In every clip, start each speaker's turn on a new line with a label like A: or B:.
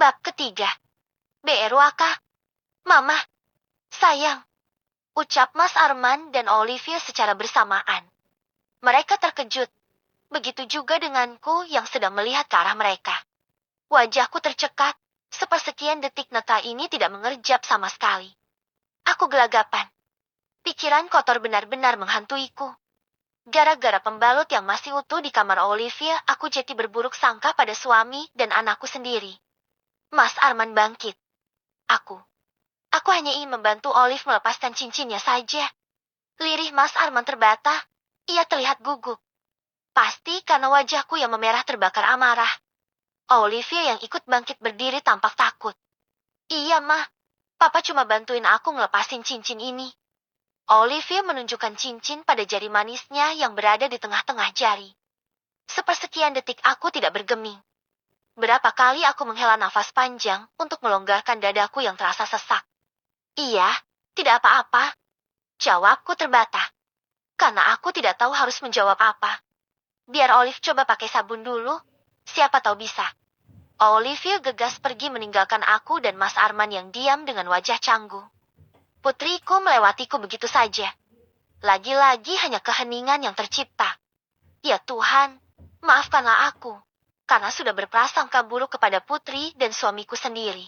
A: Bab ketiga. Beruaka. Mama. Sayang. Ucap Mas Arman dan Olivia secara bersamaan. Mereka terkejut. Begitu juga denganku yang sedang melihat ke arah mereka. Wajahku tercekat. Sepersekian detik neta ini tidak mengerjap sama sekali. Aku gelagapan. Pikiran kotor benar-benar menghantuiku. Gara-gara pembalut yang masih utuh di kamar Olivia, aku jadi berburuk sangka pada suami dan anakku sendiri. Mas Arman bangkit. Aku hanya ingin membantu Olive melepaskan cincinnya saja. Lirih Mas Arman terbata. Ia terlihat gugup. Pasti karena wajahku yang memerah terbakar amarah. Olivia yang ikut bangkit berdiri tampak takut. Iya, Ma. Papa cuma bantuin aku ngelepasin cincin ini. Olivia menunjukkan cincin pada jari manisnya yang berada di tengah-tengah jari. Sepersekian detik aku tidak bergeming. Berapa kali aku menghela nafas panjang untuk melonggarkan dadaku yang terasa sesak. Iya, tidak apa-apa. Jawabku terbata. Karena aku tidak tahu harus menjawab apa. Biar Olive coba pakai sabun dulu. Siapa tahu bisa. Olivia gegas pergi meninggalkan aku dan Mas Arman yang diam dengan wajah canggung. Putriku melewatiku begitu saja. Lagi-lagi hanya keheningan yang tercipta. Ya Tuhan, maafkanlah aku. Karena sudah berprasangka buruk kepada putri dan suamiku sendiri.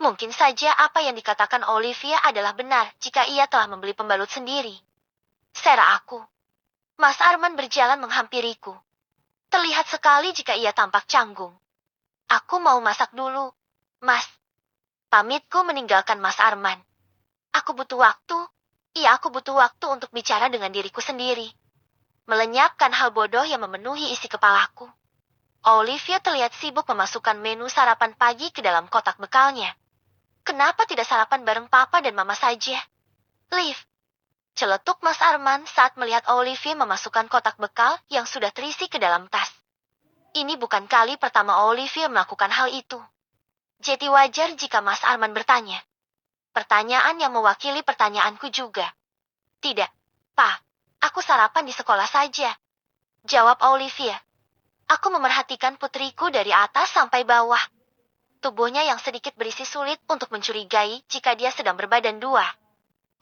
A: Mungkin saja apa yang dikatakan Olivia adalah benar jika ia telah membeli pembalut sendiri. Sera aku. Mas Arman berjalan menghampiriku. Terlihat sekali jika ia tampak canggung. Aku mau masak dulu, Mas. Pamitku meninggalkan Mas Arman. Aku butuh waktu. Iya, aku butuh waktu untuk bicara dengan diriku sendiri. Melenyapkan hal bodoh yang memenuhi isi kepalaku. Olivia terlihat sibuk memasukkan menu sarapan pagi ke dalam kotak bekalnya. Kenapa tidak sarapan bareng Papa dan Mama saja? Liv. Celetuk Mas Arman saat melihat Olivia memasukkan kotak bekal yang sudah terisi ke dalam tas. Ini bukan kali pertama Olivia melakukan hal itu. Jadi wajar jika Mas Arman bertanya. Pertanyaan yang mewakili pertanyaanku juga. Tidak, Pa. Aku sarapan di sekolah saja. Jawab Olivia. Aku memerhatikan putriku dari atas sampai bawah. Tubuhnya yang sedikit berisi sulit untuk mencurigai jika dia sedang berbadan dua.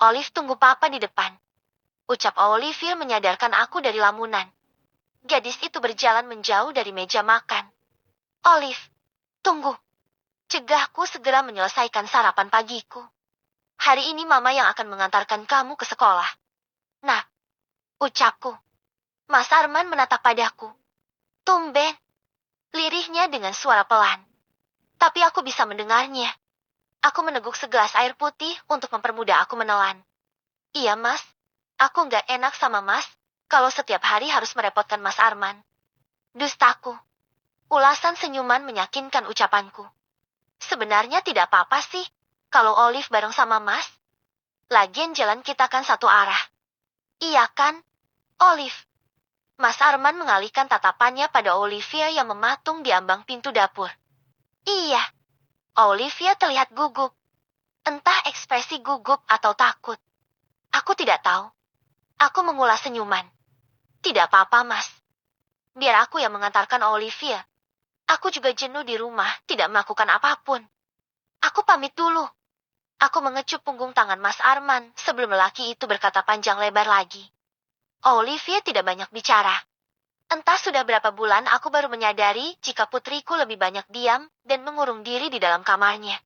A: Olive tunggu Papa di depan. Ucap Olivia menyadarkan aku dari lamunan. Gadis itu berjalan menjauh dari meja makan. Olive, tunggu. Cegahku segera menyelesaikan sarapan pagiku. Hari ini Mama yang akan mengantarkan kamu ke sekolah. Nah, ucapku. Mas Arman menatap padaku. Tumben. Lirihnya dengan suara pelan. Tapi aku bisa mendengarnya. Aku meneguk segelas air putih untuk mempermudah aku menelan. Iya, Mas. Aku nggak enak sama Mas. Kalau setiap hari harus merepotkan Mas Arman. Dustaku. Ulasan senyuman meyakinkan ucapanku. Sebenarnya tidak apa-apa sih, kalau Olive bareng sama Mas. Lagian jalan kita kan satu arah. Iya kan, Olive? Mas Arman mengalihkan tatapannya pada Olivia yang mematung di ambang pintu dapur. Iya. Olivia terlihat gugup. Entah ekspresi gugup atau takut. Aku tidak tahu. Aku mengulas senyuman. Tidak apa-apa, Mas. Biar aku yang mengantarkan Olivia. Aku juga jenuh di rumah, tidak melakukan apapun. Aku pamit dulu. Aku mengecup punggung tangan Mas Arman sebelum lelaki itu berkata panjang lebar lagi. Olivia tidak banyak bicara. Entah sudah berapa bulan aku baru menyadari jika putriku lebih banyak diam dan mengurung diri di dalam kamarnya.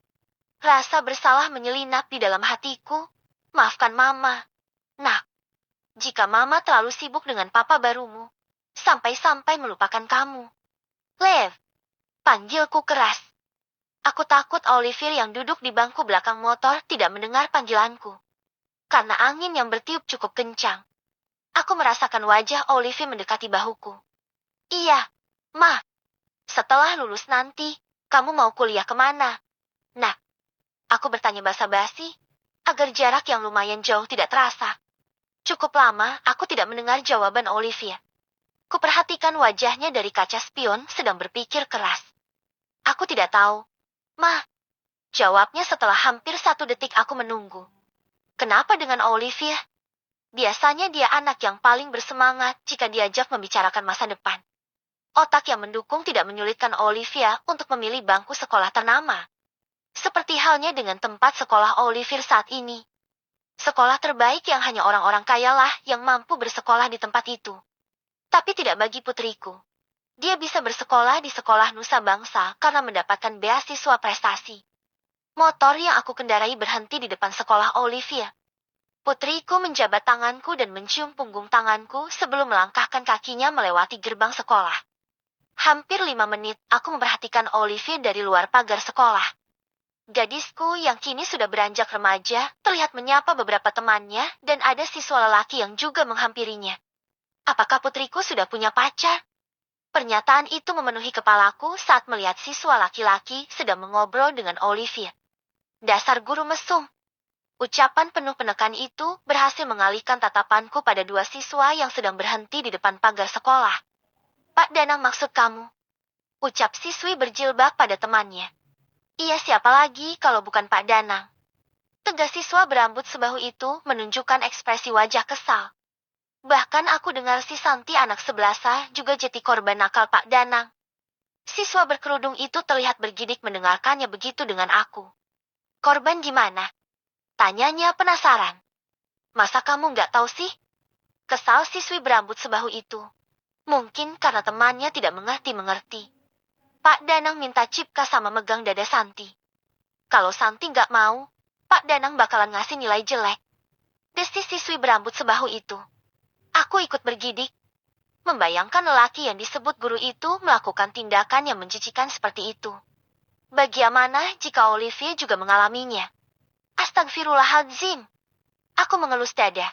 A: Rasa bersalah menyelinap di dalam hatiku. Maafkan Mama. Nah, jika Mama terlalu sibuk dengan Papa barumu, sampai-sampai melupakan kamu. Lev, panggilku keras. Aku takut Olivier yang duduk di bangku belakang motor tidak mendengar panggilanku. Karena angin yang bertiup cukup kencang. Aku merasakan wajah Olivier mendekati bahuku. Iya, Ma. Setelah lulus nanti, kamu mau kuliah kemana? Nah, aku bertanya basa-basi, agar jarak yang lumayan jauh tidak terasa. Cukup lama, aku tidak mendengar jawaban Olivier. Kuperhatikan wajahnya dari kaca spion sedang berpikir keras. Aku tidak tahu. Ma, jawabnya setelah hampir 1 detik aku menunggu. Kenapa dengan Olivier? Biasanya dia anak yang paling bersemangat jika diajak membicarakan masa depan. Otak yang mendukung tidak menyulitkan Olivia untuk memilih bangku sekolah ternama. Seperti halnya dengan tempat sekolah Olivia saat ini. Sekolah terbaik yang hanya orang-orang kaya lah yang mampu bersekolah di tempat itu. Tapi tidak bagi putriku. Dia bisa bersekolah di sekolah Nusa Bangsa karena mendapatkan beasiswa prestasi. Motor yang aku kendarai berhenti di depan sekolah Olivia. Putriku menjabat tanganku dan mencium punggung tanganku sebelum melangkahkan kakinya melewati gerbang sekolah. Hampir 5 menit aku memperhatikan Olivia dari luar pagar sekolah. Gadisku yang kini sudah beranjak remaja terlihat menyapa beberapa temannya dan ada siswa lelaki yang juga menghampirinya. Apakah putriku sudah punya pacar? Pernyataan itu memenuhi kepalaku saat melihat siswa laki-laki sedang mengobrol dengan Olivia. Dasar guru mesum. Ucapan penuh penekan itu berhasil mengalihkan tatapanku pada dua siswa yang sedang berhenti di depan pagar sekolah. Pak Danang maksud kamu? Ucap siswi berjilbab pada temannya. Iya siapa lagi kalau bukan Pak Danang? Tegas siswa berambut sebahu itu menunjukkan ekspresi wajah kesal. Bahkan aku dengar si Santi anak sebelasa juga jadi korban nakal Pak Danang. Siswa berkerudung itu terlihat bergidik mendengarkannya begitu dengan aku. Korban gimana? Tanyanya penasaran. Masa kamu nggak tahu sih? Kesal siswi berambut sebahu itu. Mungkin karena temannya tidak mengerti. Pak Danang minta Cipka sama megang dada Santi. Kalau Santi nggak mau, Pak Danang bakalan ngasih nilai jelek. Desis siswi berambut sebahu itu. Aku ikut bergidik. Membayangkan lelaki yang disebut guru itu melakukan tindakan yang menjijikan seperti itu. Bagaimana jika Olivia juga mengalaminya? Astagfirullahaladzim. Aku mengelus dada.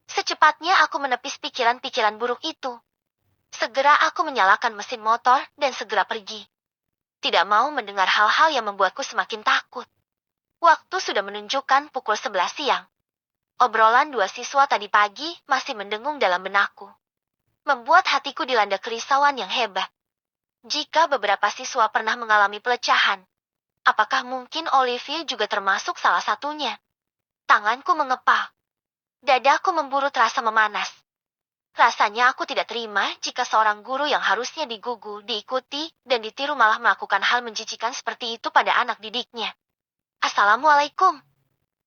A: Secepatnya aku menepis pikiran-pikiran buruk itu. Segera aku menyalakan mesin motor dan segera pergi. Tidak mau mendengar hal-hal yang membuatku semakin takut. Waktu sudah menunjukkan pukul 11 siang. Obrolan dua siswa tadi pagi masih mendengung dalam benakku. Membuat hatiku dilanda kerisauan yang hebat. Jika beberapa siswa pernah mengalami pelecahan, apakah mungkin Olivia juga termasuk salah satunya? Tanganku mengepal. Dadaku memburut rasa memanas. Rasanya aku tidak terima jika seorang guru yang harusnya digugu, diikuti, dan ditiru malah melakukan hal menjijikan seperti itu pada anak didiknya. Assalamualaikum.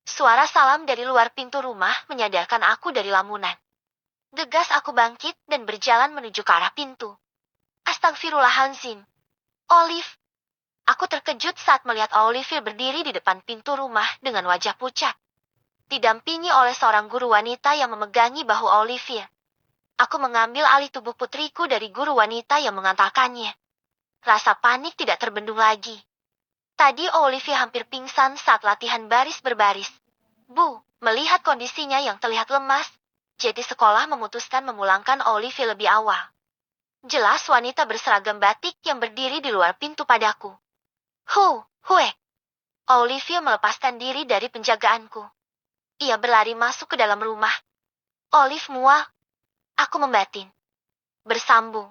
A: Suara salam dari luar pintu rumah menyadarkan aku dari lamunan. Gegas aku bangkit dan berjalan menuju ke arah pintu. Astagfirullahaladzim. Olive. Aku terkejut saat melihat Olivia berdiri di depan pintu rumah dengan wajah pucat. Didampingi oleh seorang guru wanita yang memegangi bahu Olivia. Aku mengambil alih tubuh putriku dari guru wanita yang mengantarkannya. Rasa panik tidak terbendung lagi. Tadi Olivia hampir pingsan saat latihan baris berbaris. Bu, melihat kondisinya yang terlihat lemas, jadi sekolah memutuskan memulangkan Olivia lebih awal. Jelas wanita berseragam batik yang berdiri di luar pintu padaku. Hue. Olivia melepaskan diri dari penjagaanku. Ia berlari masuk ke dalam rumah. Olive mual. Aku membatin. Bersambung.